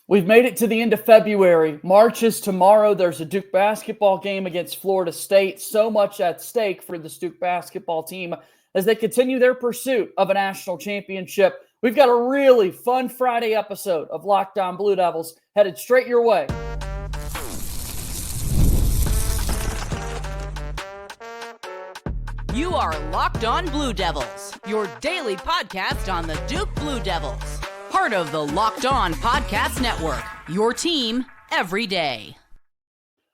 We've made it to the end of February. March is tomorrow. There's a Duke basketball game against Florida State. So much at stake for this Duke basketball team as they continue their pursuit of a national championship. We've got a really fun Friday episode of Locked On Blue Devils headed straight your way. You are Locked On Blue Devils, your daily podcast on the Duke Blue Devils. Part of the Locked On Podcast Network, your team every day.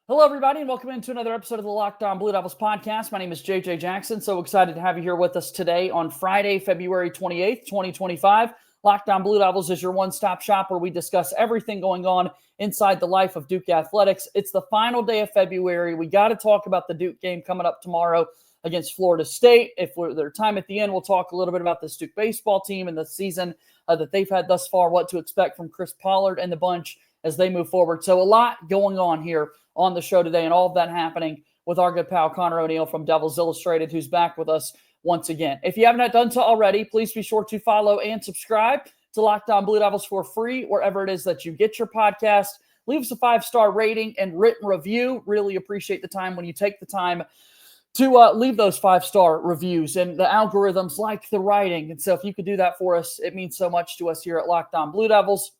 Hello, everybody, and welcome into another episode of the Locked On Blue Devils podcast. My name is JJ Jackson. So excited to have you here with us today on Friday, February 28th, 2025. Locked On Blue Devils is your one-stop shop where we discuss everything going on inside the life of Duke athletics. It's the final day of February. We got to talk about the Duke game coming up tomorrow against Florida State. If we're their time at the end, we'll talk a little bit about this Duke baseball team and the season that they've had thus far, what to expect from Chris Pollard and the bunch as they move forward. So a lot going on here on the show today, and all of that happening with our good pal Conor O'Neill from Devils Illustrated, who's back with us once again. If you haven't done so already, please be sure to follow and subscribe to Locked On Blue Devils for free wherever it is that you get your podcast. Leave us a 5-star rating and written review. Really appreciate the time when you take the time to leave those 5-star reviews, and the algorithms like the writing. And so if you could do that for us, it means so much to us here at Locked On Blue Devils.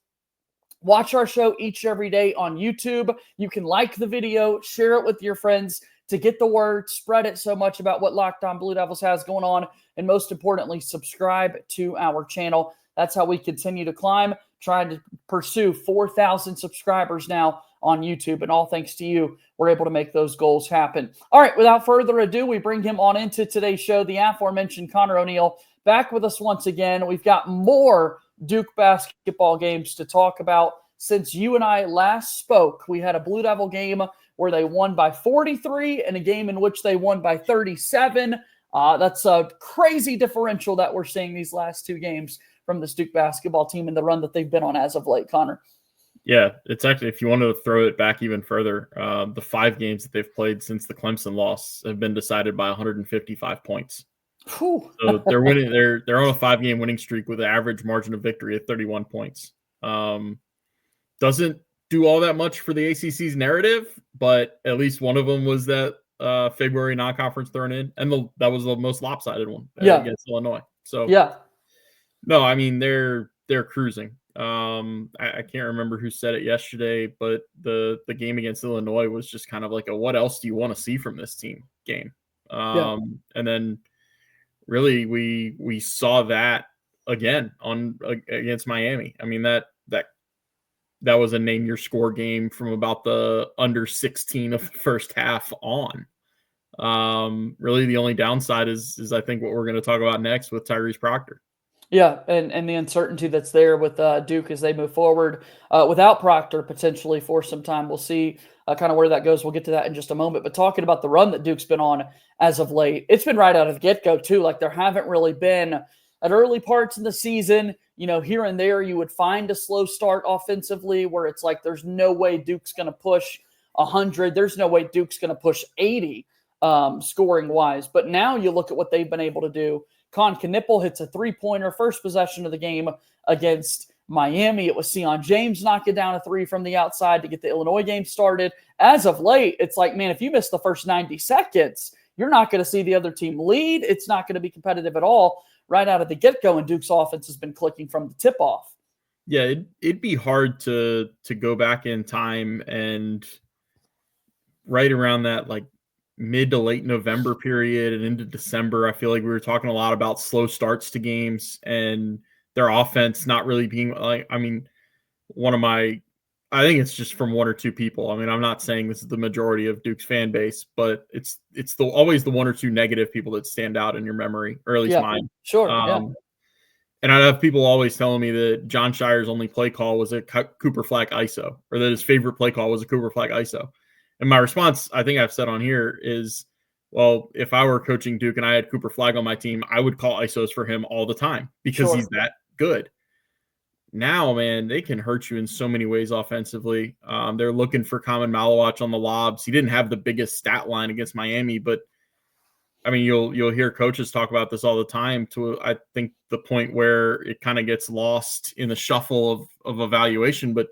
Watch our show each and every day on YouTube. You can like the video, share it with your friends to get the word, spread it so much about what Locked On Blue Devils has going on, and most importantly, subscribe to our channel. That's how we continue to climb, trying to pursue 4,000 subscribers now on YouTube, and all thanks to you, we're able to make those goals happen. All right, without further ado, we bring him on into today's show, the aforementioned Conor O'Neill, back with us once again. We've got more Duke basketball games to talk about. Since you and I last spoke, we had a Blue Devil game where they won by 43 and a game in which they won by 37. That's a crazy differential that we're seeing these last two games from this Duke basketball team and the run that they've been on as of late, Conor. Yeah, it's actually, if you want to throw it back even further, the 5 games that they've played since the Clemson loss have been decided by 155 points. Whew. So they're winning. They're on a 5-game winning streak with an average margin of victory of 31 points. Doesn't do all that much for the ACC's narrative, but at least one of them was that February non-conference thrown in, and that was the most lopsided one against Illinois. So no, I mean they're cruising. I can't remember who said it yesterday, but the game against Illinois was just kind of like a what else do you want to see from this team game? And then really we saw that again against Miami. I mean that was a name your score game from about the under 16 of the first half on. Really the only downside is I think what we're going to talk about next with Tyrese Proctor. Yeah, and the uncertainty that's there with Duke as they move forward without Proctor potentially for some time. We'll see kind of where that goes. We'll get to that in just a moment. But talking about the run that Duke's been on as of late, it's been right out of the get-go too. Like there haven't really been at early parts in the season, here and there you would find a slow start offensively where it's like there's no way Duke's going to push 100. There's no way Duke's going to push 80 scoring-wise. But now you look at what they've been able to do. Con Knipple hits a 3-pointer first possession of the game against Miami. It was Sion James knocking down a 3 from the outside to get the Illinois game started. As of late, it's like, man, if you miss the first 90 seconds, you're not going to see the other team lead. It's not going to be competitive at all right out of the get-go, and Duke's offense has been clicking from the tip-off. Yeah, it'd be hard to go back in time and right around that like mid to late November period and into December, I feel like we were talking a lot about slow starts to games and their offense not really being like, I mean, I think it's just from one or two people. I mean, I'm not saying this is the majority of Duke's fan base, but it's always the one or two negative people that stand out in your memory, or at least mine. Sure. And I'd have people always telling me that John Shire's only play call was a Cooper Flagg ISO, or that his favorite play call was a Cooper Flagg ISO. And my response, I think I've said on here, is, well, if I were coaching Duke and I had Cooper Flagg on my team, I would call ISOs for him all the time because he's that good. Now, man, they can hurt you in so many ways offensively. They're looking for Common Malawach on the lobs. He didn't have the biggest stat line against Miami, but I mean, you'll hear coaches talk about this all the time to, I think, the point where it kind of gets lost in the shuffle of evaluation. But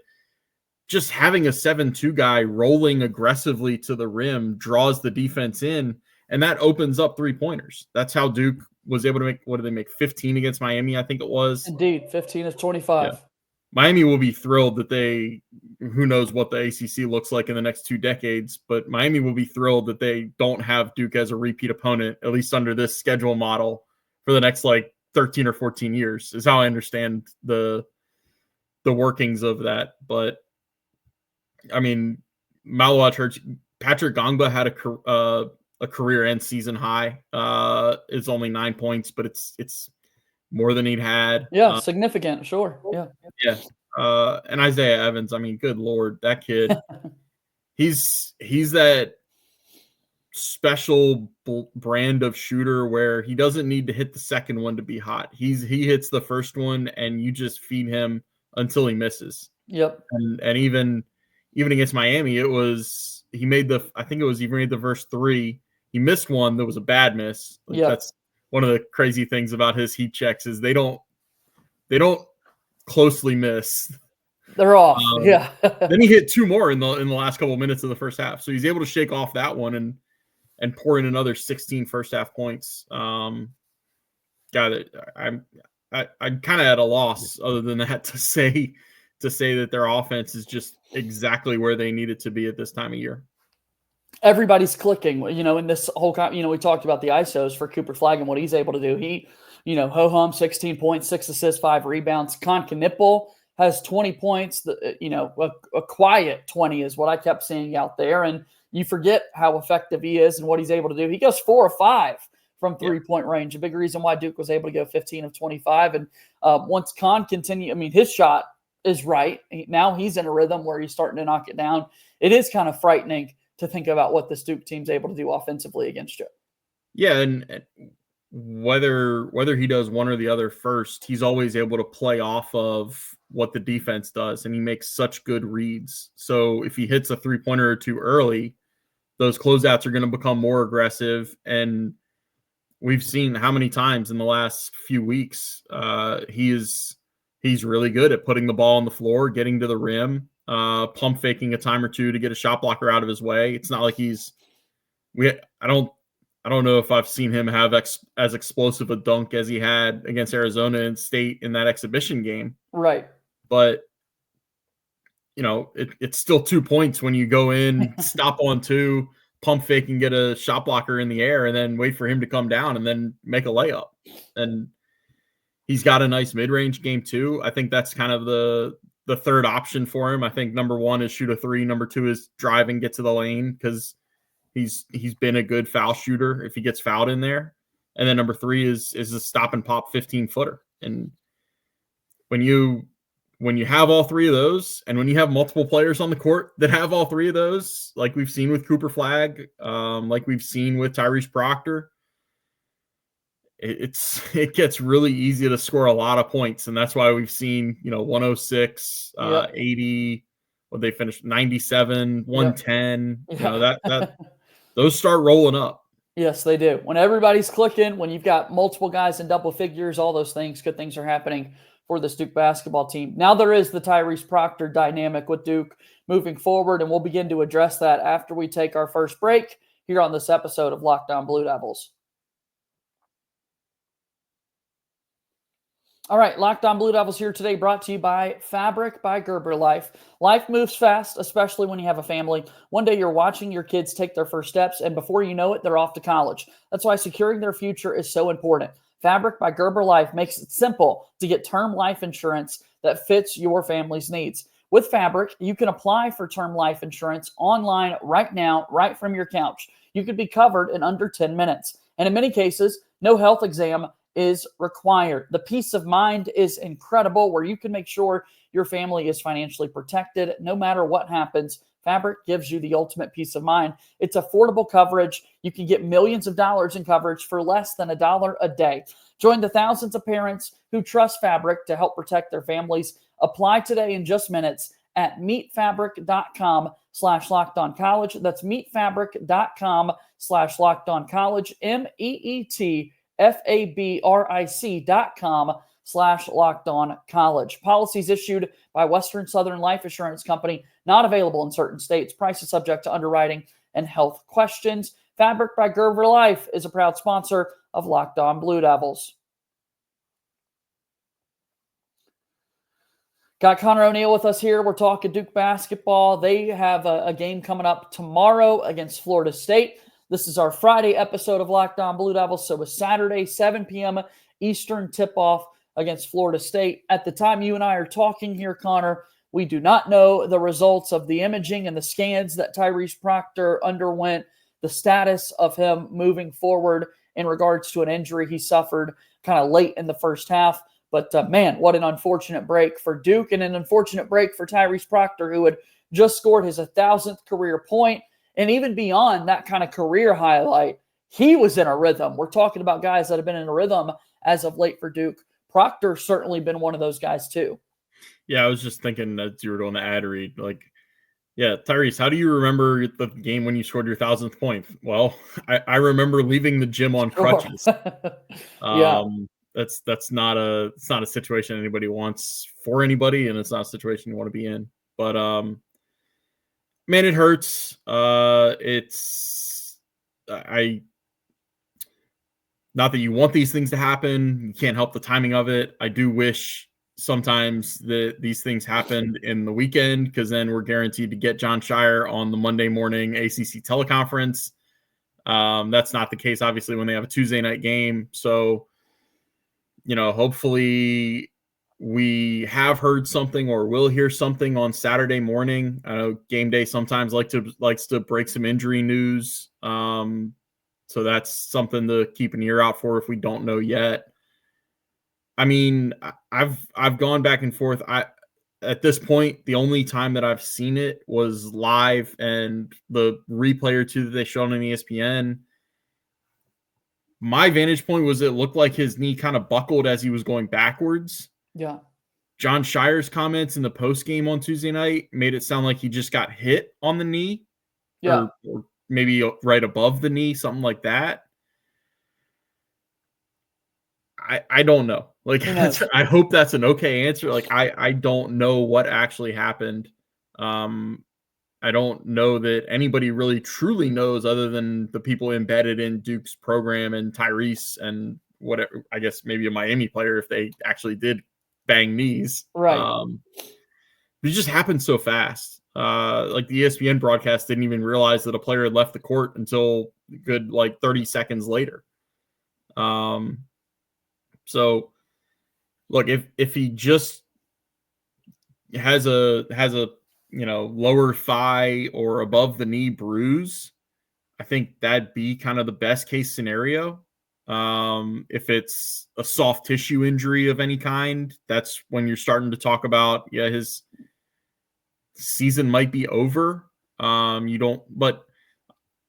just having a 7-2 guy rolling aggressively to the rim draws the defense in, and that opens up 3-pointers. That's how Duke was able to make, what did they make, 15 against Miami, I think it was. Indeed, 15 of 25. Yeah. Miami will be thrilled that who knows what the ACC looks like in the next 2 decades, but Miami will be thrilled that they don't have Duke as a repeat opponent, at least under this schedule model, for the next 13 or 14 years, is how I understand the workings of that. But I mean, Malawat Church, Patrick Gongba had a career end season high. It's only 9 points, but it's more than he'd had. Yeah, significant, sure. Yeah. Yeah. And Isaiah Evans, I mean, good Lord, that kid, he's that special brand of shooter where he doesn't need to hit the second one to be hot. He hits the first one and you just feed him until he misses. Yep. And even against Miami, he made the first 3. He missed one that was a bad miss. That's one of the crazy things about his heat checks is they don't closely miss. They're off. Yeah. Then he hit 2 more in the last couple of minutes of the first half. So he's able to shake off that one and pour in another 16 first half points. I'm kind of at a loss other than that to say that their offense is just exactly where they need it to be at this time of year. Everybody's clicking, in this whole, we talked about the ISOs for Cooper Flagg and what he's able to do. He, ho-hum, 16 points, 6 assists, 5 rebounds. Con Knipple has 20 points, a quiet 20 is what I kept seeing out there. And you forget how effective he is and what he's able to do. He goes 4 of 5 from 3-point range. A big reason why Duke was able to go 15 of 25. And once Con his shot is right. Now he's in a rhythm where he's starting to knock it down. It is kind of frightening to think about what this Duke team's able to do offensively against you. Yeah, and whether he does one or the other first, he's always able to play off of what the defense does, and he makes such good reads. So if he hits a 3-pointer or 2 early, those closeouts are going to become more aggressive. And we've seen how many times in the last few weeks he's really good at putting the ball on the floor, getting to the rim, pump faking a time or two to get a shot blocker out of his way. It's not like I don't know if I've seen him have as explosive a dunk as he had against Arizona State in that exhibition game. Right. But it's still 2 points when you go in, stop on 2, pump fake and get a shot blocker in the air and then wait for him to come down and then make a layup. And he's got a nice mid-range game too. I think that's kind of the third option for him. I think number 1 is shoot a 3. Number 2 is drive and get to the lane because he's been a good foul shooter if he gets fouled in there. And then number 3 is a stop and pop 15-footer. And when you have all 3 of those, and when you have multiple players on the court that have all 3 of those, like we've seen with Cooper Flagg, like we've seen with Tyrese Proctor, it gets really easy to score a lot of points. And that's why we've seen, 106, 80, what they finished 97, 110, that those start rolling up. Yes, they do. When everybody's clicking, when you've got multiple guys in double figures, all those things, good things are happening for this Duke basketball team. Now there is the Tyrese Proctor dynamic with Duke moving forward, and we'll begin to address that after we take our first break here on this episode of Locked On Blue Devils. All right, Locked On Blue Devils here today, brought to you by Fabric by Gerber Life. Life moves fast, especially when you have a family. One day you're watching your kids take their first steps, and before you know it, they're off to college. That's why securing their future is so important. Fabric by Gerber Life makes it simple to get term life insurance that fits your family's needs. With Fabric, you can apply for term life insurance online right now, right from your couch. You could be covered in under 10 minutes. And in many cases, no health exam is required. The peace of mind is incredible, where you can make sure your family is financially protected no matter what happens. Fabric gives you the ultimate peace of mind. It's affordable coverage. You can get millions of dollars in coverage for less than $1 a day. Join the thousands of parents who trust Fabric to help protect their families. Apply today in just minutes at meetfabric.com/lockedoncollege. That's meetfabric.com/lockedoncollege. MEETFABRIC.com/lockedoncollege. facebook.com/LockedOnCollege. Policies issued by Western Southern Life Assurance Company, not available in certain states. Prices subject to underwriting and health questions. Fabric by Gerber Life is a proud sponsor of Locked On Blue Devils. Got Conor O'Neill with us here. We're talking Duke basketball. They have a game coming up tomorrow against Florida State. This is our Friday episode of Locked On Blue Devils, so it's Saturday, 7 p.m. Eastern tip-off against Florida State. At the time you and I are talking here, Conor, we do not know the results of the imaging and the scans that Tyrese Proctor underwent, the status of him moving forward in regards to an injury he suffered kind of late in the first half. But, man, what an unfortunate break for Duke and an unfortunate break for Tyrese Proctor, who had just scored his 1,000th career point. And even beyond that kind of career highlight, he was in a rhythm. We're talking about guys that have been in a rhythm as of late for Duke. Proctor's certainly been one of those guys too. Yeah, I was just thinking that you were doing the ad read. Like, yeah, Tyrese, how do you remember the game when you scored your 1,000th point? Well, I remember leaving the gym on crutches. Yeah. That's not a situation anybody wants for anybody, and it's not a situation you want to be in. But man, it hurts. It's not that you want these things to happen. You can't help the timing of it. I do wish sometimes that these things happened in the weekend, because then we're guaranteed to get Jon Scheyer on the Monday morning ACC teleconference. That's not the case, obviously, when they have a Tuesday night game. So, hopefully we have heard something or will hear something on Saturday morning. I know game day sometimes likes to break some injury news. So that's something to keep an ear out for if we don't know yet. I mean, I've gone back and forth. At this point, the only time that I've seen it was live, and the replay or two that they showed on ESPN. My vantage point was it looked like his knee kind of buckled as he was going backwards. Yeah. Jon Scheyer's comments in the post game on Tuesday night made it sound like he just got hit on the knee. Yeah. Or maybe right above the knee, something like that. I don't know. Like, I hope that's an okay answer. Like, I don't know what actually happened. I don't know that anybody really truly knows, other than the people embedded in Duke's program and Tyrese and whatever, I guess maybe a Miami player, if they actually did bang knees. Right. It just happened so fast. Like the ESPN broadcast didn't even realize that a player had left the court until good 30 seconds later. So look, if he just has a lower thigh or above the knee bruise, I think that'd be kind of the best case scenario. If it's a soft tissue injury of any kind, that's when you're starting to talk about, his season might be over. But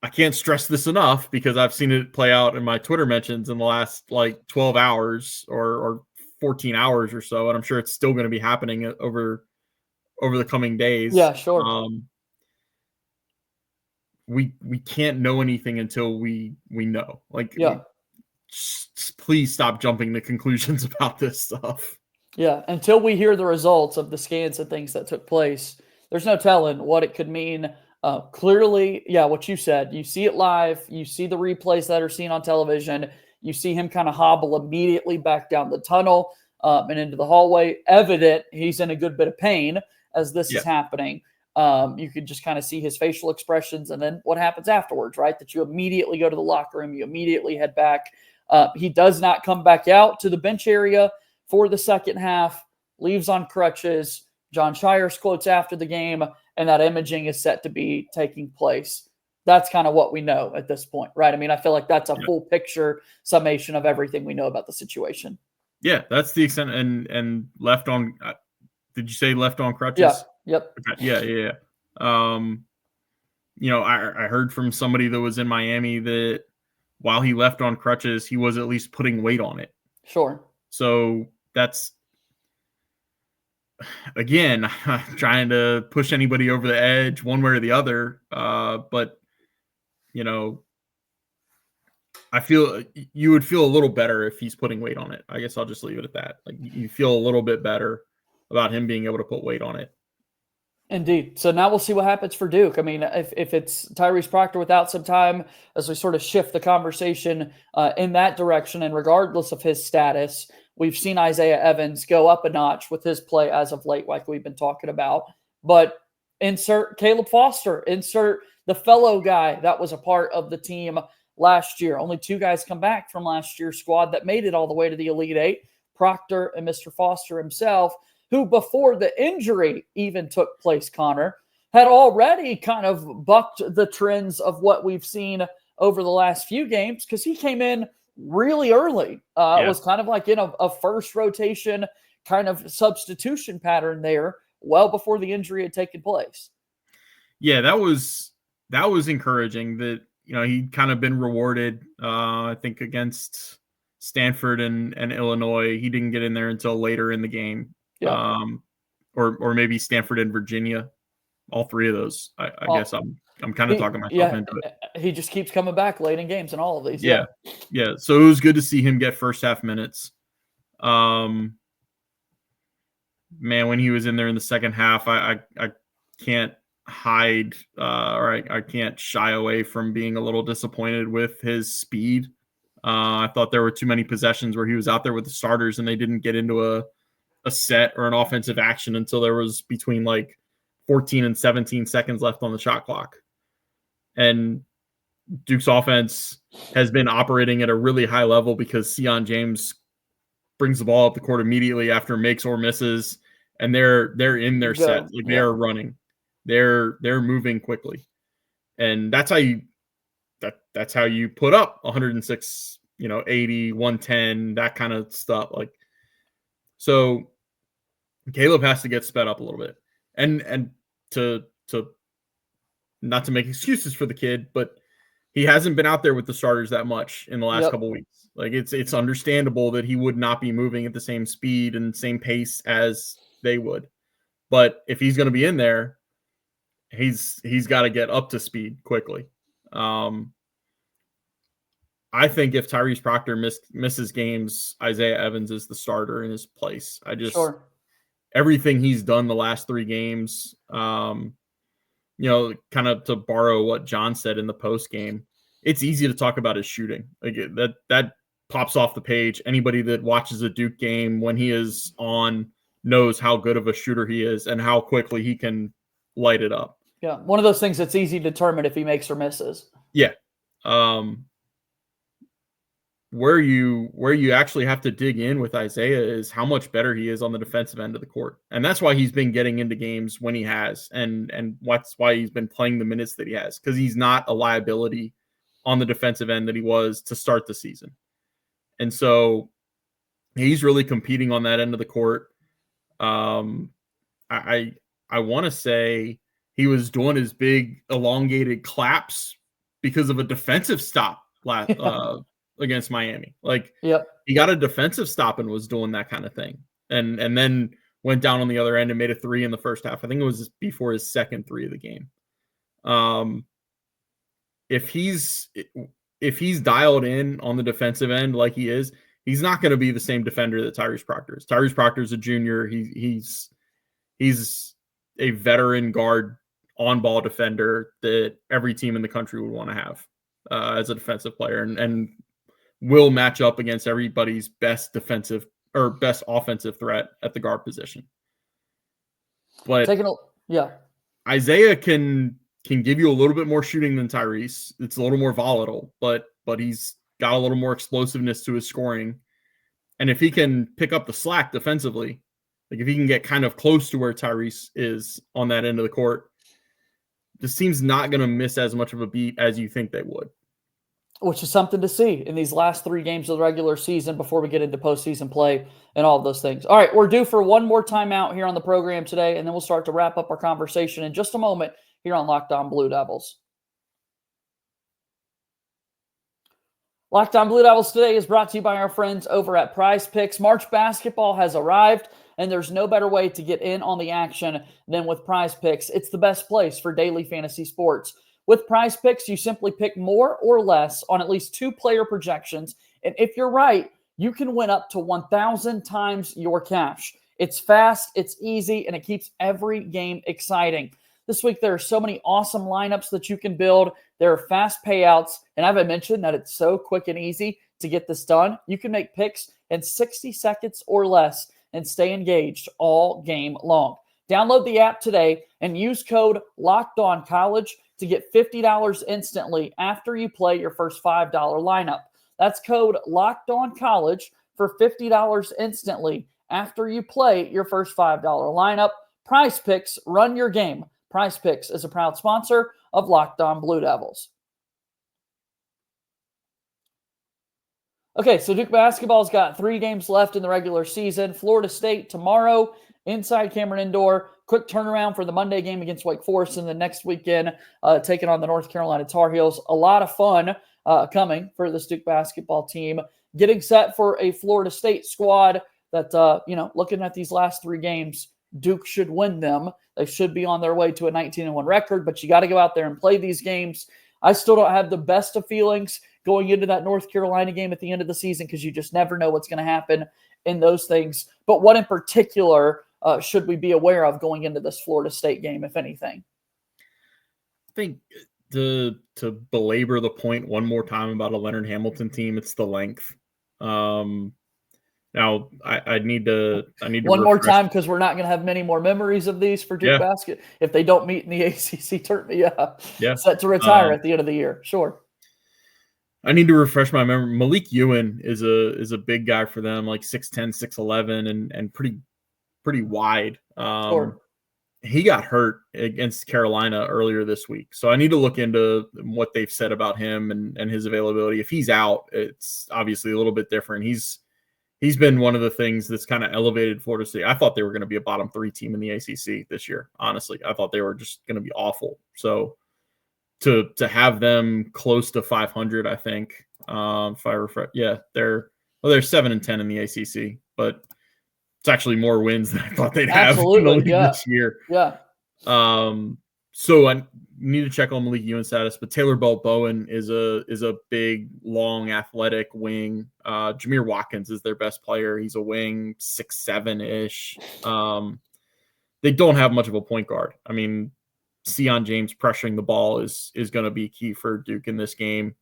I can't stress this enough, because I've seen it play out in my Twitter mentions in the last 12 hours or 14 hours or so. And I'm sure it's still going to be happening over the coming days. Yeah, sure. We can't know anything until we know. Please stop jumping to conclusions about this stuff. Yeah, until we hear the results of the scans and things that took place, there's no telling what it could mean. Clearly, what you said, you see it live, you see the replays that are seen on television, you see him kind of hobble immediately back down the tunnel and into the hallway. Evident he's in a good bit of pain as this is happening. You could just kind of see his facial expressions, and then what happens afterwards, right? That you immediately go to the locker room, you immediately head back. He does not come back out to the bench area for the second half, leaves on crutches. Jon Scheyer's quotes after the game, and that imaging is set to be taking place. That's kind of what we know at this point, right? I mean, I feel like that's a full picture summation of everything we know about the situation. Yeah, that's the extent. And left on, did you say left on crutches? Yeah. Yep. Okay. Yeah. I heard from somebody that was in Miami that while he left on crutches, he was at least putting weight on it. Sure. So that's, again, trying to push anybody over the edge one way or the other. But, I feel you would feel a little better if he's putting weight on it. I guess I'll just leave it at that. Like you feel a little bit better about him being able to put weight on it. Indeed. So now we'll see what happens for Duke. I mean, if it's Tyrese Proctor without some time, as we sort of shift the conversation in that direction, and regardless of his status, we've seen Isaiah Evans go up a notch with his play as of late, like we've been talking about. But insert Caleb Foster, insert the fellow guy that was a part of the team last year. Only 2 guys come back from last year's squad that made it all the way to the Elite Eight, Proctor and Mr. Foster himself, who before the injury even took place, Connor, had already kind of bucked the trends of what we've seen over the last few games because he came in really early. It was kind of like in a first rotation kind of substitution pattern there well before the injury had taken place. Yeah, that was encouraging that, he'd kind of been rewarded, I think, against Stanford and Illinois. He didn't get in there until later in the game. Yeah. Or maybe Stanford and Virginia, all 3 of those. I guess I'm kind of talking myself into it. He just keeps coming back late in games in all of these. Yeah. So it was good to see him get first half minutes. Man, when he was in there in the second half, I can't hide or I can't shy away from being a little disappointed with his speed. I thought there were too many possessions where he was out there with the starters and they didn't get into a set or an offensive action until there was between like 14 and 17 seconds left on the shot clock. And Duke's offense has been operating at a really high level because Sion James brings the ball up the court immediately after makes or misses, and they're in their set. Like they are running. They're moving quickly. And that's how you put up 106, 80, 110, that kind of stuff. Like, so Caleb has to get sped up a little bit, and to not to make excuses for the kid, but he hasn't been out there with the starters that much in the last couple of weeks. Like it's understandable that he would not be moving at the same speed and same pace as they would. But if he's going to be in there, he's got to get up to speed quickly. I think if Tyrese Proctor misses games, Isaiah Evans is the starter in his place. Everything he's done the last 3 games, kind of to borrow what John said in the post game, it's easy to talk about his shooting. Like that pops off the page. Anybody that watches a Duke game when he is on knows how good of a shooter he is and how quickly he can light it up. Yeah, one of those things that's easy to determine if he makes or misses. Yeah. Where you actually have to dig in with Isaiah is how much better he is on the defensive end of the court. And that's why he's been getting into games when he has, and that's why he's been playing the minutes that he has, because he's not a liability on the defensive end that he was to start the season. And so he's really competing on that end of the court. I want to say he was doing his big elongated claps because of a defensive stop against Miami. Like, he got a defensive stop and was doing that kind of thing. And then went down on the other end and made a 3 in the first half. I think it was before his second 3 of the game. If he's dialed in on the defensive end like he is, he's not going to be the same defender that Tyrese Proctor is. Tyrese Proctor is a junior. He's a veteran guard on-ball defender that every team in the country would want to have as a defensive player, and will match up against everybody's best defensive or best offensive threat at the guard position. But Isaiah can give you a little bit more shooting than Tyrese. It's a little more volatile, but he's got a little more explosiveness to his scoring. And if he can pick up the slack defensively, like if he can get kind of close to where Tyrese is on that end of the court, this team's not going to miss as much of a beat as you think they would. Which is something to see in these last 3 games of the regular season before we get into postseason play and all of those things. All right, we're due for one more timeout here on the program today, and then we'll start to wrap up our conversation in just a moment here on Locked On Blue Devils. Locked On Blue Devils today is brought to you by our friends over at Prize Picks. March basketball has arrived, and there's no better way to get in on the action than with Prize Picks. It's the best place for daily fantasy sports. With Prize Picks, you simply pick more or less on at least 2 player projections. And if you're right, you can win up to 1,000 times your cash. It's fast, it's easy, and it keeps every game exciting. This week, there are so many awesome lineups that you can build. There are fast payouts. And as I mentioned, that it's so quick and easy to get this done. You can make picks in 60 seconds or less and stay engaged all game long. Download the app today and use code LOCKEDONCollege to get $50 instantly after you play your first $5 lineup. That's code LOCKEDONCollege for $50 instantly after you play your first $5 lineup. Prize Picks, run your game. Prize Picks is a proud sponsor of Locked On Blue Devils. Okay, so Duke basketball's got 3 games left in the regular season. Florida State tomorrow, inside Cameron Indoor. Quick turnaround for the Monday game against Wake Forest, and the next weekend taking on the North Carolina Tar Heels. A lot of fun coming for this Duke basketball team. Getting set for a Florida State squad that, looking at these last 3 games, Duke should win them. They should be on their way to a 19-1 record, but you got to go out there and play these games. I still don't have the best of feelings going into that North Carolina game at the end of the season because you just never know what's going to happen in those things. But what in particular should we be aware of going into this Florida State game, if anything? I think to belabor the point one more time about a Leonard Hamilton team, it's the length. Now I need to one more time because we're not going to have many more memories of these for Duke basket if they don't meet in the ACC tournament. Set to retire at the end of the year. Sure. I need to refresh my memory. Malik Ewan is a big guy for them, like 6'10", 6'11", and pretty wide. Sure. He got hurt against Carolina earlier this week. So I need to look into what they've said about him and his availability. If he's out, it's obviously a little bit different. He's been one of the things that's kind of elevated Florida State. I thought they were going to be a bottom 3 team in the ACC this year. Honestly, I thought they were just going to be awful. So to have them close to 500, I think, if I refresh, they're 7-10 in the ACC, but it's actually more wins than I thought they'd have this year. Yeah. So I need to check on Malik Ewan status, but Taylor Bowen is a big, long, athletic wing. Jameer Watkins is their best player. He's a wing, 6'7"-ish. They don't have much of a point guard. I mean, Sion James pressuring the ball is going to be key for Duke in this game.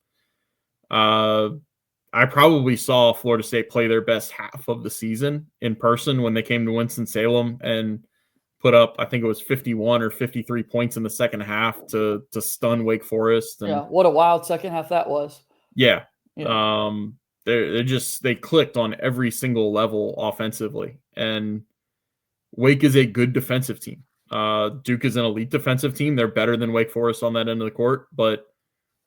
I probably saw Florida State play their best half of the season in person when they came to Winston-Salem and put up, I think it was 51 or 53 points in the second half to stun Wake Forest. And, what a wild second half that was. Yeah. They clicked on every single level offensively. And Wake is a good defensive team. Duke is an elite defensive team. They're better than Wake Forest on that end of the court. But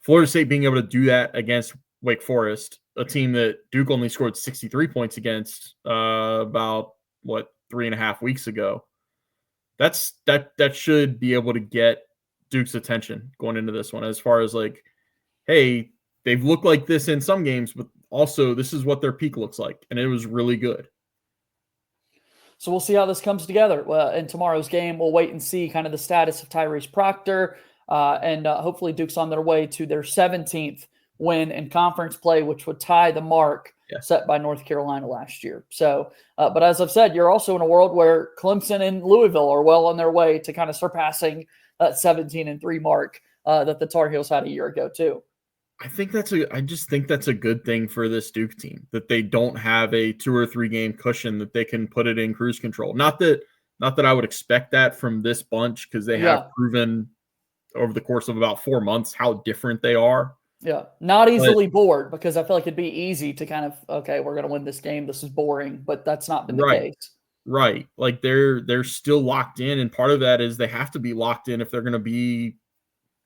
Florida State being able to do that against Wake Forest, a team that Duke only scored 63 points against about 3.5 weeks ago. That should be able to get Duke's attention going into this one, as far as like, hey, they've looked like this in some games, but also this is what their peak looks like, and it was really good. So we'll see how this comes together in tomorrow's game. We'll wait and see kind of the status of Tyrese Proctor, and hopefully Duke's on their way to their 17th win in conference play, which would tie the mark set by North Carolina last year. So, but as I've said, you're also in a world where Clemson and Louisville are well on their way to kind of surpassing that 17-3 mark that the Tar Heels had a year ago too. I just think that's a good thing for this Duke team, that they don't have a 2 or 3 game cushion, that they can put it in cruise control. Not that I would expect that from this bunch, because they have proven over the course of about 4 months how different they are. Yeah, not easily bored, because I feel like it'd be easy to kind of, okay, we're going to win this game. This is boring, but that's not been the case. Right. Like they're still locked in, and part of that is they have to be locked in if they're going to be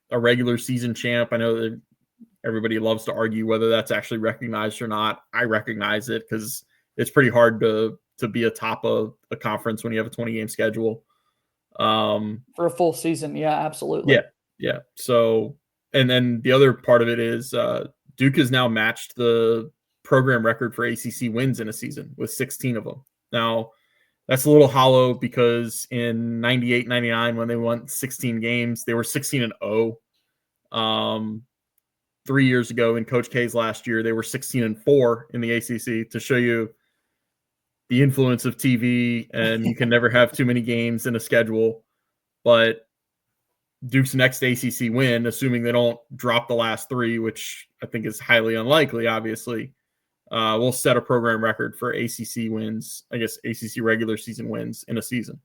a regular season champ. I know that everybody loves to argue whether that's actually recognized or not. I recognize it because it's pretty hard to be atop of a conference when you have a 20-game schedule. For a full season, yeah, absolutely. Yeah. So, and then the other part of it is Duke has now matched the program record for ACC wins in a season with 16 of them. Now, that's a little hollow because in 98-99, when they won 16 games, they were 16-0. 3 years ago in Coach K's last year, they were 16-4 in the ACC, to show you the influence of TV, and you can never have too many games in a schedule. But Duke's next ACC win, assuming they don't drop the last 3, which I think is highly unlikely, obviously, will set a program record for ACC wins, I guess ACC regular season wins in a season.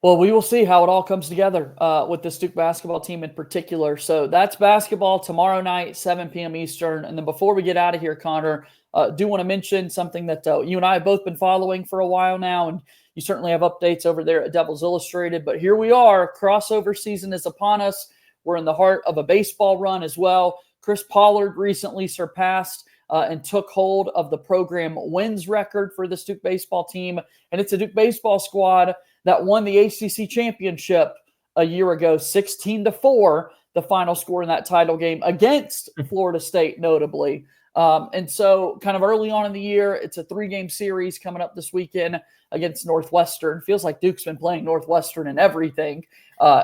Well, we will see how it all comes together with this Duke basketball team in particular. So that's basketball tomorrow night, 7 p.m. Eastern. And then before we get out of here, Conor, do want to mention something that you and I have both been following for a while now, and you certainly have updates over there at Devils Illustrated. But here we are. Crossover season is upon us. We're in the heart of a baseball run as well. Chris Pollard recently surpassed and took hold of the program wins record for this Duke baseball team. And it's a Duke baseball squad that won the ACC championship a year ago, 16-4, the final score in that title game against Florida State, notably. And so kind of early on in the year, it's a 3-game series coming up this weekend against Northwestern. Feels like Duke's been playing Northwestern and everything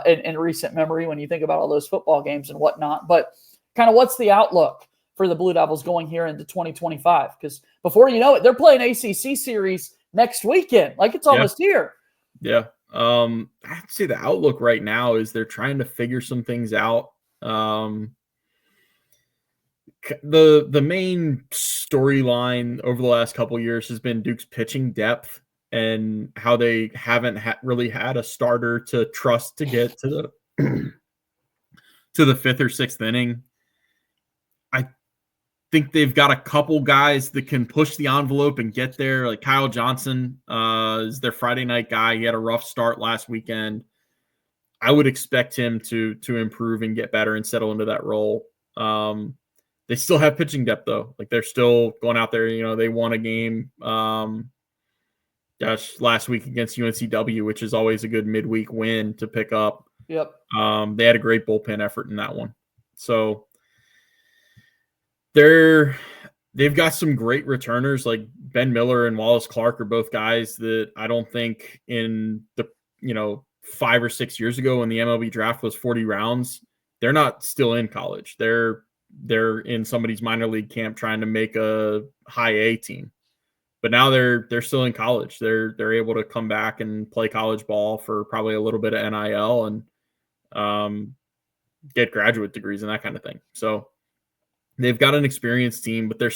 in recent memory when you think about all those football games and whatnot. But kind of what's the outlook for the Blue Devils going here into 2025? Because before you know it, they're playing ACC series next weekend. Like, it's almost here. Yeah. I'd say the outlook right now is they're trying to figure some things out. The main storyline over the last couple of years has been Duke's pitching depth and how they haven't really had a starter to trust to get to the to the 5th or 6th inning. I think they've got a couple guys that can push the envelope and get there. Like Kyle Johnson is their Friday night guy. He had a rough start last weekend. I would expect him to improve and get better and settle into that role. They still have pitching depth, though. Like, they're still going out there. You know, they won a game last week against UNCW, which is always a good midweek win to pick up. Yep. They had a great bullpen effort in that one. So they've got some great returners, like Ben Miller and Wallace Clark are both guys that I don't think in the 5 or 6 years ago when the MLB draft was 40 rounds, they're not still in college. They're in somebody's minor league camp trying to make a high A team. But now they're still in college. They're able to come back and play college ball for probably a little bit of NIL and get graduate degrees and that kind of thing. So they've got an experienced team, but they're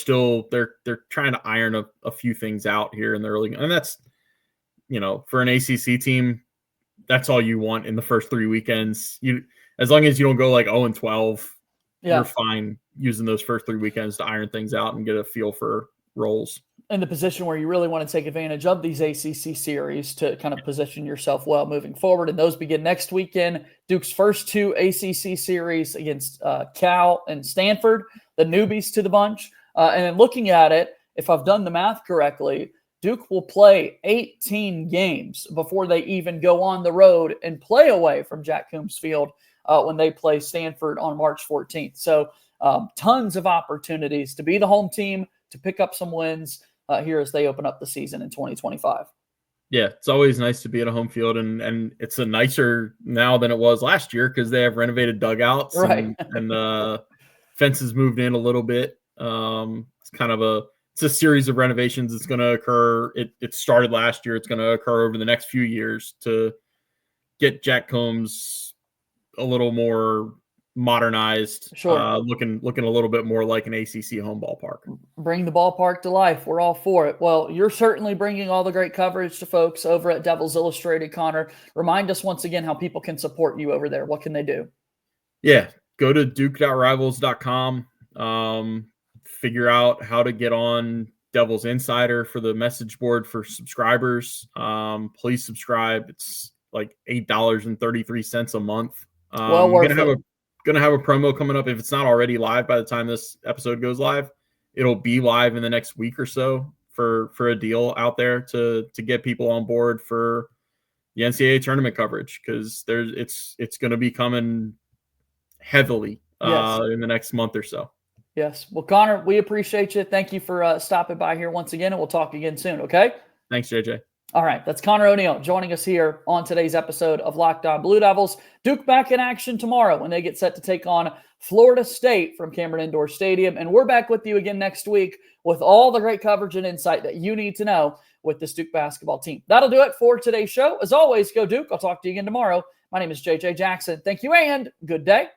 trying to iron a few things out here in the early. And that's, for an ACC team, that's all you want in the first 3 weekends. As long as you don't go like 0-12, you're fine using those first 3 weekends to iron things out and get a feel for roles. In the position where you really want to take advantage of these ACC series to kind of position yourself well moving forward. And those begin next weekend. Duke's first 2 ACC series against Cal and Stanford, the newbies to the bunch. And then looking at it, if I've done the math correctly, Duke will play 18 games before they even go on the road and play away from Jack Coombs Field when they play Stanford on March 14th. So tons of opportunities to be the home team, to pick up some wins here as they open up the season in 2025. Yeah, it's always nice to be at a home field, and it's a nicer now than it was last year because they have renovated dugouts, right? and the fences moved in a little bit. It's a series of renovations that's going to occur. It started last year. It's going to occur over the next few years to get Jack Combs a little more modernized, sure. Looking a little bit more like an ACC home ballpark. Bring the ballpark to life. We're all for it. Well, you're certainly bringing all the great coverage to folks over at Devils Illustrated, Conor. Remind us once again how people can support you over there. What can they do? Yeah, go to duke.rivals.com. Figure out how to get on Devils Insider for the message board for subscribers. Please subscribe. It's like $8.33 a month. Well worth it. Going to have a promo coming up. If it's not already live by the time this episode goes live, it'll be live in the next week or so for a deal out there to get people on board for the NCAA tournament coverage, because it's going to be coming heavily in the next month or so. Yes. Well, Conor, we appreciate you. Thank you for stopping by here once again, and we'll talk again soon. Okay. Thanks, JJ. All right, that's Conor O'Neill joining us here on today's episode of Locked On Blue Devils. Duke back in action tomorrow when they get set to take on Florida State from Cameron Indoor Stadium. And we're back with you again next week with all the great coverage and insight that you need to know with this Duke basketball team. That'll do it for today's show. As always, go Duke. I'll talk to you again tomorrow. My name is JJ Jackson. Thank you and good day.